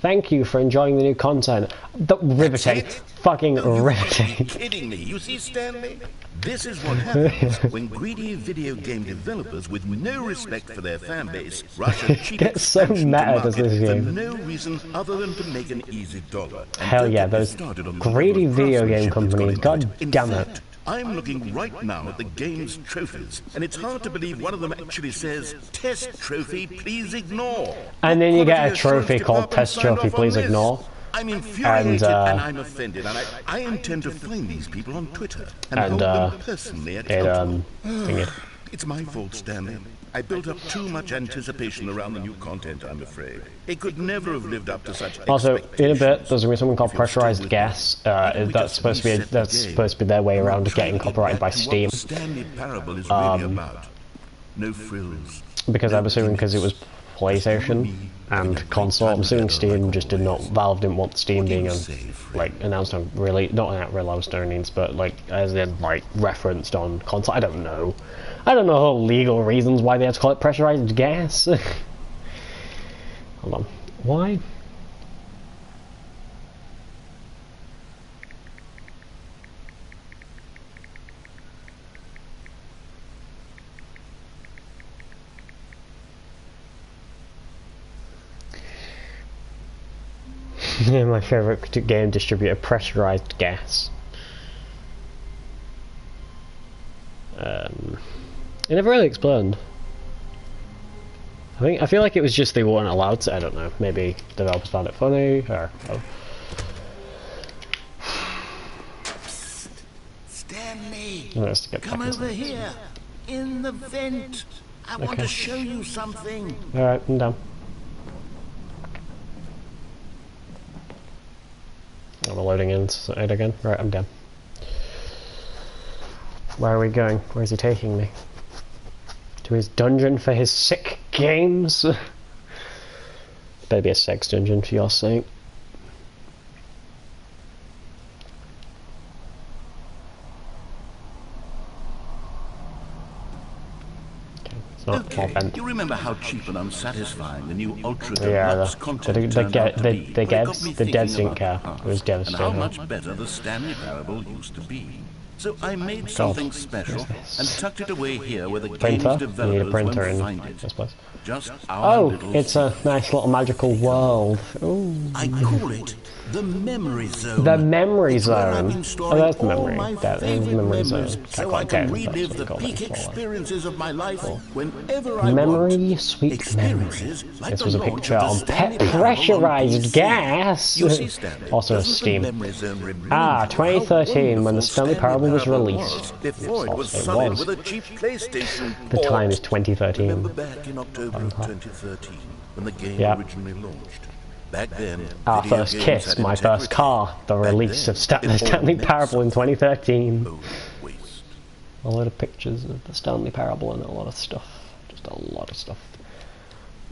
Thank you for enjoying the new content. The riveting. That's it? Fucking No, you can't riveting. be kidding me. You see, Stanley? This is what happens when greedy video game developers with no respect for their fan base rush a cheap Gets so expansion to meta, does market this for game. no reason other than to make an easy dollar. And Hell don't yeah, get me those started on the greedy level of video game craftsmanship that's companies. gone into God In damn it. fact, I'm looking right now at the game's trophies, and it's hard to believe one of them actually says, "Test trophy, please ignore." And then you get a Quality trophy assurance called department Test signed Trophy, off on please this. ignore. I'm infuriated And, and I'm offended, and I intend to find these people on Twitter and, And, hold them personally accountable. thingy. It's my fault, Stanley. I built up too much anticipation around the new content, I'm afraid. It could never have lived up to such Also, in a expectations. bit, there's gonna be something called If you're still pressurized with gas. me, why don't we That's just supposed to be reset the game? their way We'll around try getting to get copyrighted by back to Steam. what the Stanley Parable is really about. No frills. Because no I'm assuming because it was gimmicks. PlayStation and console. I'm assuming Steam just did not. Valve didn't want Steam being announced on not released earnings, but like as in like referenced on console. I don't know. I don't know all legal reasons why they had to call it pressurized gas. Hold on. Why? My favorite game distributor, pressurized gas. It never really explained. I feel like it was just they weren't allowed to. I don't know. Maybe developers found it funny, or Stanley, let's get come back over here. In the vent. I want to show you something. All right, I'm down. I'm loading in it again. Right, I'm down. Where are we going? Where is he taking me? To his dungeon for his sick games? Better be a sex dungeon for your sake. Okay, it's not more bent. You remember how cheap and unsatisfying the new Ultra Yeah, Deluxe content the turned out to be? devs Well, it got me didn't thinking care. about the It was past and how devastating. much better the Stanley Parable used to be. So I made something special and tucked it away here where the game's Printer? You need a developers printer won't in find it. this place. Just our Oh, little it's a nice little magical world. Ooh. I call it the memory zone. The memory It's where I've zone. been Oh, storing that's the all memory. my That is the favorite memory zone. memories, Can't so quite I can get it, that's relive what the we call peak it. experiences of my life whenever I Memory, want. sweet Experiences memory. like This the was a launch picture of the on Stanley Parable on pressurized PC. gas. You see, Stanley, Also doesn't the Steam. memory zone remind Ah, you how 2013 when the wonderful Stanley Parable was Parable released. before it was It solid was. with a cheap PlayStation The port. time is 2013. Remember back in October of 2013 when the game Yep. originally launched? Back then, Our video first games kiss, had my integrity. first car, the Back release then, of it the all Stanley meant Parable in 2013. Oh, waste. A lot of pictures of the Stanley Parable and a lot of stuff. Just a lot of stuff.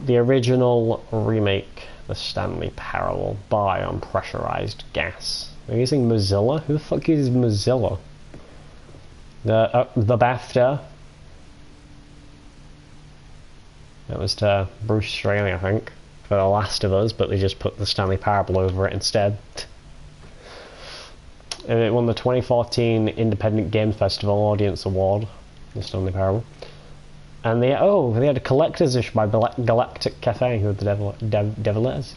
The original remake, the Stanley Parable, by Unpressurized Gas. Are you using Mozilla? Who the fuck uses Mozilla? The BAFTA. That was to Bruce Straley, I think, for The Last of Us, but they just put the Stanley Parable over it instead. And it won the 2014 Independent Games Festival Audience Award, the Stanley Parable. And they had a collector's issue by Galactic Cafe, who are the devs,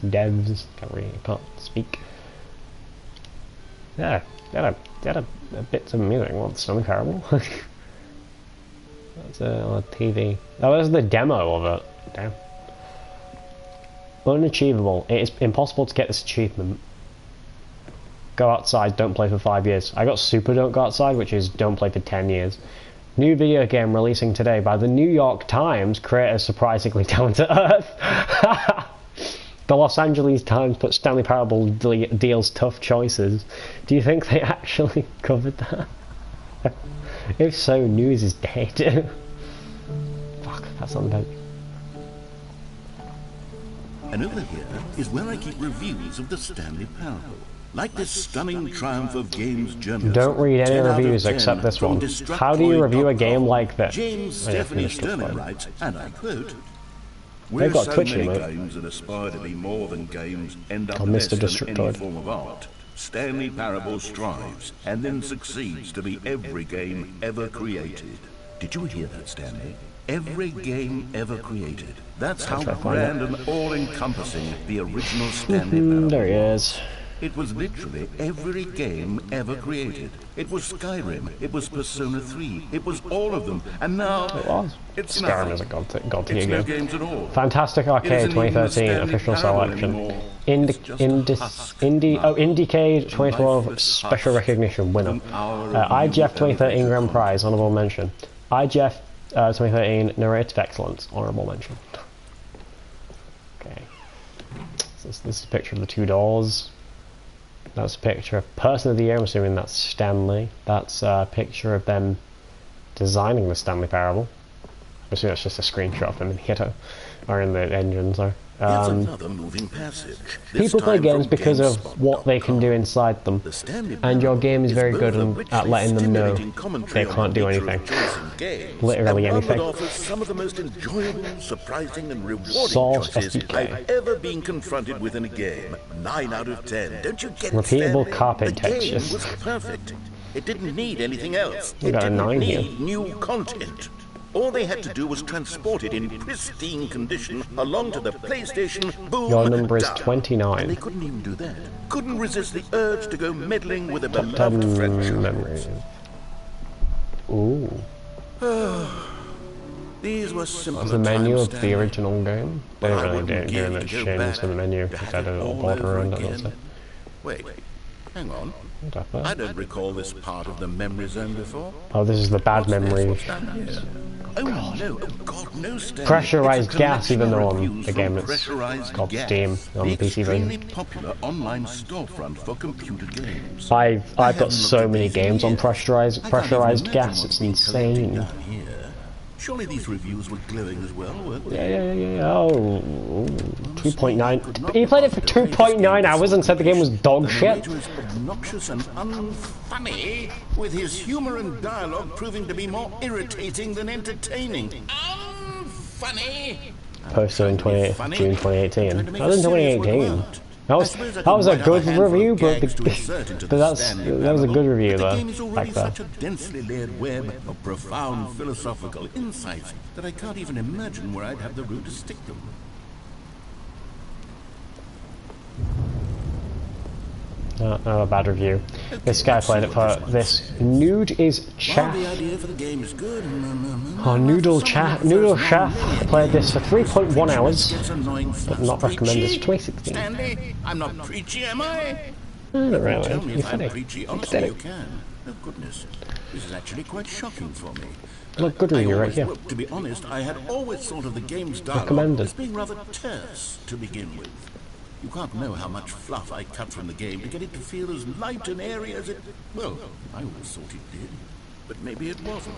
can't speak. Yeah, they had a bits of music. What's Stanley Parable? That's on TV. Oh, there's the demo of it. Damn. Unachievable. It is impossible to get this achievement. Go outside, don't play for 5 years. I got Super Don't Go Outside, which is don't play for 10 years. New video game releasing today by the New York Times, creators surprisingly down to earth. The Los Angeles Times put Stanley Parable deals tough choices. Do you think they actually covered that? If so, news is dead. Fuck, that's on the bench. And over here is where I keep reviews of the Stanley Parable. Like this stunning triumph of games journalism. Don't read any reviews except this one. How do you review a game like this? James Stephanie Sterling writes, and I quote, They've got so Twitchy, many mate. games that aspire to be more than games end up Oh, less Mr. than any Destructoid. form of art. Stanley Parable strives and then succeeds to be every game ever created. Did you hear that, Stanley? Every game ever created. That's how grand and all-encompassing the original Stanley Parable There he was. is. It was literally every game ever created. It was Skyrim, it was Persona 3, it was all of them, and now It was. it's Skyrim nothing. is a god It's tier no game. games at all. Fantastic It Arcade isn't even the 2013 Stanley official Parable selection. anymore. It's just a husk Indiecade now. 2012 Lifeless special husk. recognition winner. An hour of IGF review 2013 Grand elevator Prize, honourable mention. IGF 2013 Narrative Excellence, honourable mention. Okay. So this is a picture of the two doors. That's a picture of Person of the Year, I'm assuming that's Stanley. That's a picture of them designing the Stanley Parable. I'm assuming that's just a screenshot of them in the or in the engine, sorry. Here's another moving passage. This People play time games from because of what they can do inside them, The Stanley and your Parable game is very both good a at richly letting them know stimulating commentary they on can't the do nature of anything. choice in games, Literally and one anything. that offers some of the most enjoyable, surprising, and rewarding Solves choices SDK. I've ever been confronted with in a game. 9 out of 10. Don't you get it, Repeatable Stanley? carpet The game textures. was perfect. It didn't need anything else. We It got a didn't 9 need here. new content. All they had to do was transport it in pristine condition along to the PlayStation. Boom. Your number is done. 29. And they couldn't even do that. Couldn't resist the urge to go meddling with a Top beloved 10 franchise. memories. Ooh. These were simple That's the menu times, of the Stanley. original game. They But I don't really wouldn't do give much to go change to the back menu. to Just have add a it little all border over around it, again. that's it. Wait, hang on. What the fuck? I don't recall this part of the memory zone before. Oh, this is the bad What's this? memory. What's down here? Oh no! Oh God, no! Stanley. Pressurized It's a gas, even though on collection the of game reviews it's from Pressurized called Gas, Steam on the PC extremely version. popular online storefront for computer games. I've haven't got so looked at many these in games on years. pressurized I can't even imagine gas. what's It's been collected insane. down here. Surely these reviews were glowing as well, weren't they? Yeah. Oh, 2.9. You played it for 2.9 hours and said the game was dog The shit. narrator is obnoxious and unfunny, with his humor and dialogue proving to be more irritating than entertaining. Unfunny. Posted in June 2018. Trying to make That was in a serious word 2018. out. That was I suppose I that was a could write good up handful review, of but gags to insert into but the that Stanley was a good Parable, review but the though. game is already Back there. such a densely layered web of profound philosophical insights that I can't even imagine where I'd have the room to stick them. A bad review. This guy played it for this. Nude is While chaff. the idea for the game is good, Oh, Noodle Chaff played this for 3.1 hours. but not recommended. It's 2016. Stanley, I'm not preachy, am I? Not Tell really. me You're if I'm funny. preachy. Honestly, you can. Oh goodness, this is actually quite shocking for me. Look, good review right here. Well, to be honest, I had always thought of the game's dialogue Recommended. as being rather terse to begin with. You can't know how much fluff I cut from the game to get it to feel as light and airy as it... Well, I always thought it did, but maybe it wasn't.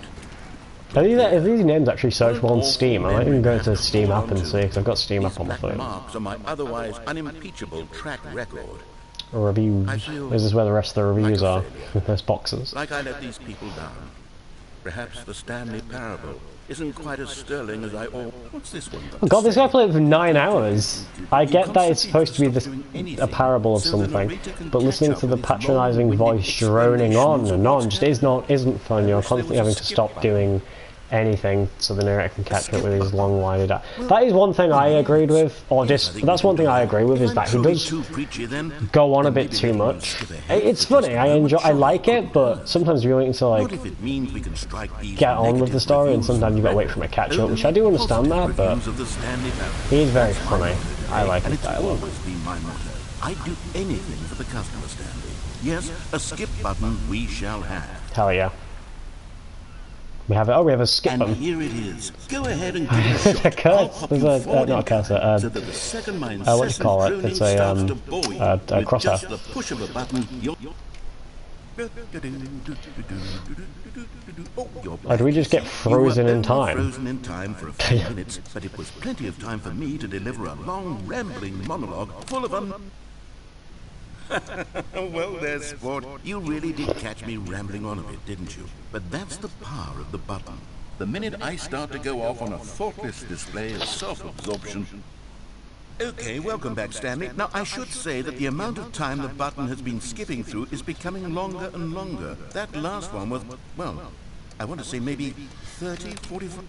Are these names actually searchable on Steam? I might even go to the Steam app and see, because I've got Steam app on my Black phone. marks on my otherwise unimpeachable track record. Reviews. I feel This is where the rest of the reviews like a are. failure. There's boxes. Like I let these people down. Perhaps the Stanley Parable isn't quite as sterling as I ought. What's this one? Oh god, this guy played it for 9 hours. I get that it's supposed to be a parable of something, but listening to the patronising voice droning on and on just isn't fun. You're constantly having to stop doing anything so the narrator can catch up with his long-winded. That is one thing I agreed with, or that's one thing I agree with, is that he does go on a bit too much. It's funny. I like it, but sometimes you're waiting to like get on with the story, and sometimes you've got to wait for him to catch up, which I do understand that, but he's very funny. I like his dialogue. I'd do anything for the customer, Stanley. Yes, a skip button we shall have. Hell yeah. We have it. Oh, we have a skip And button. here it is. Go ahead and give it a There's a shot. I'll curse. pop There's you a forward not a in cursor. time, so that the second my what do you incessant call it? droning It's a starts to bore you, a with crosshair. just the push of a button, Oh, do we just get frozen in time? Frozen in time for a few minutes, but it was plenty of time for me to deliver a long, rambling monologue full of Well, there, sport. You really did catch me rambling on a bit, didn't you? But that's the power of the button. The minute I start to go off on a thoughtless display of self-absorption... Okay, welcome back, Stanley. Now, I should say that the amount of time the button has been skipping through is becoming longer and longer. That last one was, well, I want to say maybe 30, 45...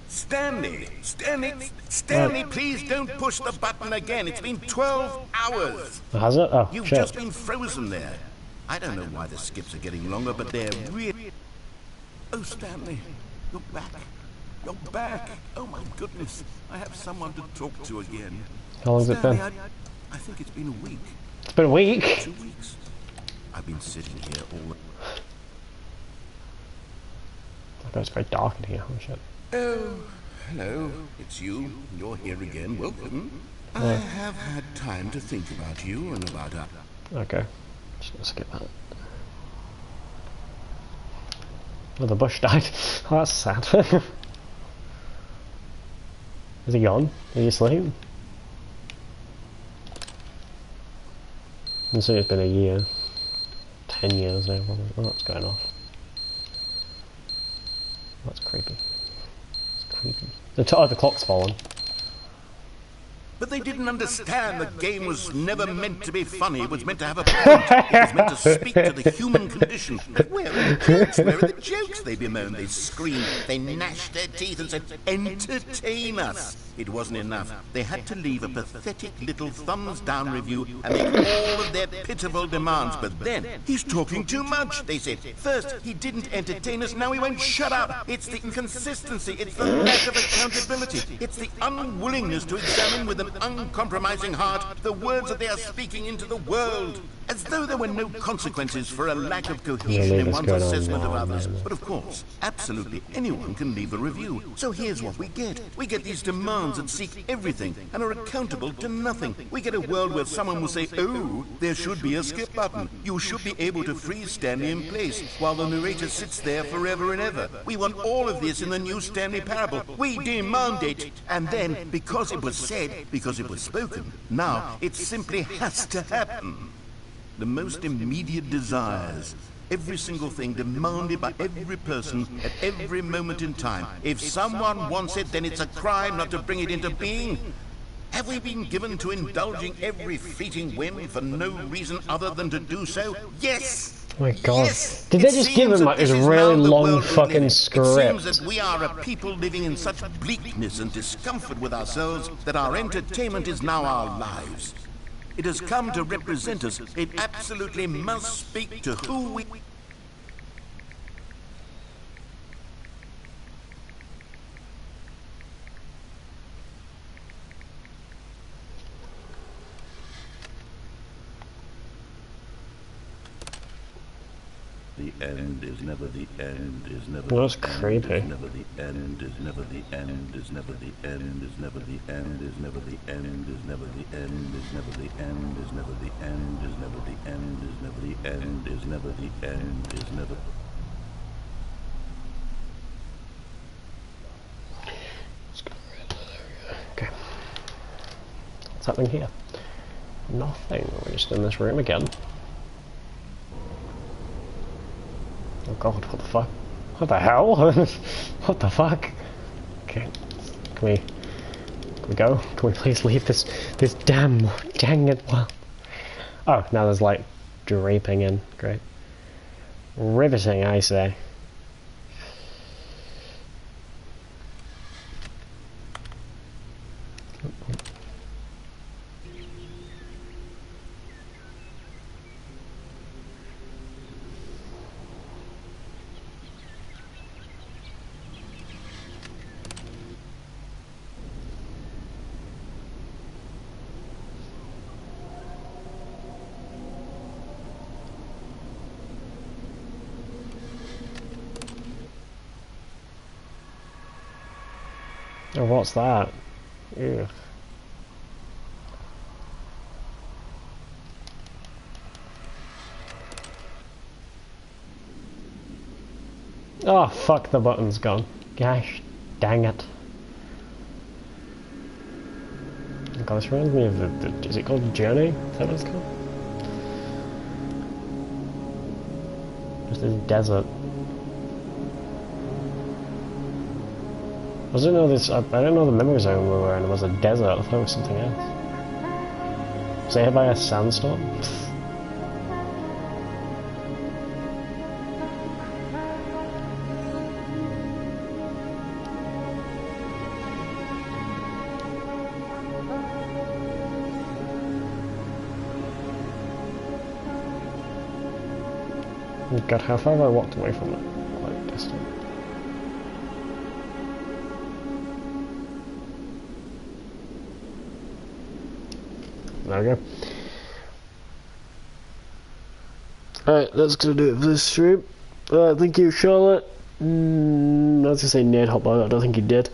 Stanley! Stanley, please don't push the button again. It's been 12 hours. Has it? Oh, You've shit. just been frozen there. I don't know why the skips are getting longer, but they're really... Oh, Stanley, you're back. You're back. Oh, my goodness. I have someone to talk to again. How long's it been? Stanley, I think it's been a week. It's been a week. 2 weeks. I've been sitting here all... Oh, it's very dark in here. Oh, shit. Oh, hello. It's you. You're here again. Welcome. I have had time to think about you and about us. Okay. Just gonna skip that. Oh, the bush died. Oh, that's sad. Is he gone? Are you asleep? I'm saying it's been a year. 10 years now, probably. Oh, it's going off. That's creepy. It's creepy. The clock's fallen. But they didn't understand the game was never meant to be funny. It was meant to have a point. It was meant to speak to the human condition. Where are the jokes? Where are the jokes? They bemoaned, they screamed, they gnashed their teeth and said, entertain us. It wasn't enough. They had to leave a pathetic little thumbs-down review and make all of their pitiful demands. But then, he's talking too much, they said. First, he didn't entertain us, now he won't shut up. It's the inconsistency, it's the lack of accountability, it's the unwillingness to examine with an uncompromising heart the words that they are speaking into the world. As though there were no consequences for a lack of cohesion in one's assessment of others. But of course, absolutely anyone can leave a review. So here's what we get. We get these demands that seek everything and are accountable to nothing. We get a world where someone will say, oh, there should be a skip button. You should be able to freeze Stanley in place while the narrator sits there forever and ever. We want all of this in the new Stanley parable. We demand it. And then, because it was said, because it was spoken, now it simply has to happen. The most immediate desires, every single thing demanded by every person at every moment in time. If someone wants it, then it's a crime not to bring it into being. Have we been given to indulging every fleeting whim for no reason other than to do so? Yes! Oh my god. Yes! Did they just give him like this really long fucking script? It seems that we are a people living in such bleakness and discomfort with ourselves that our entertainment is now our lives. It has come to represent us. It absolutely must speak to who we... The end is never the end, is never That's the end, creepy. is never the end, is never the end, is never the end, is never the end, is never the end, is never the end, is never the end, is never the end, is never the end, is never the end, is never the end, is never. Okay. What's happening here? Nothing. We're just in this room again. Oh god, what the fuck? What the hell? What the fuck? Okay, can we go? Can we please leave this dang it world? Oh, now there's like draping in. Great. Riveting, I say. Oh, what's that? Ew. Oh, fuck, the button's gone. Gosh, dang it. God, this reminds me of the is it called Journey? Is that what it's called? Just this desert. I don't know this. I don't know the memory zone we were in. It was a desert. I thought it was something else. Was it hit by a sandstorm? God, how far have I walked away from it? Quite distant. There we go. Alright, that's gonna do it for this stream. Thank you, Charlotte. I was gonna say Ned hop by, I don't think he did.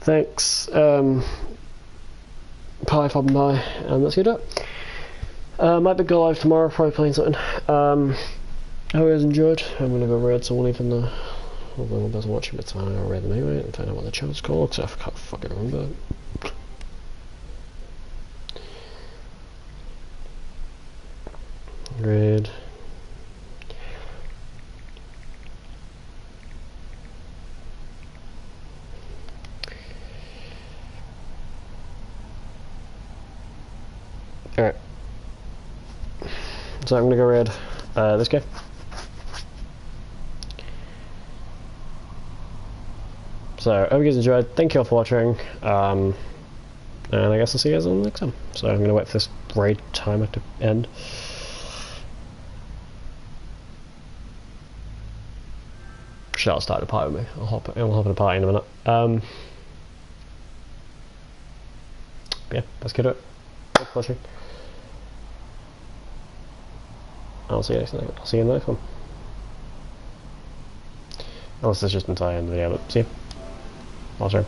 Thanks. Pie from by, and let's get up. Might be go live tomorrow, probably playing something. I hope you guys enjoyed. I'm gonna go read someone even though one doesn't watch it, but I'll read them anyway and find out what the channel's called, because I can't fucking remember. Read. Alright. So I'm gonna go read this guy. So, I hope you guys enjoyed. Thank you all for watching. And I guess I'll see you guys on the next time. So I'm gonna wait for this raid timer to end. Shall start a party with me. I'll hop in a party in a minute. Yeah, let's get it. Thanks for watching. I'll see you next time. I'll see you in the next one. Unless it's just an entire end of the video, but see you. I'll show.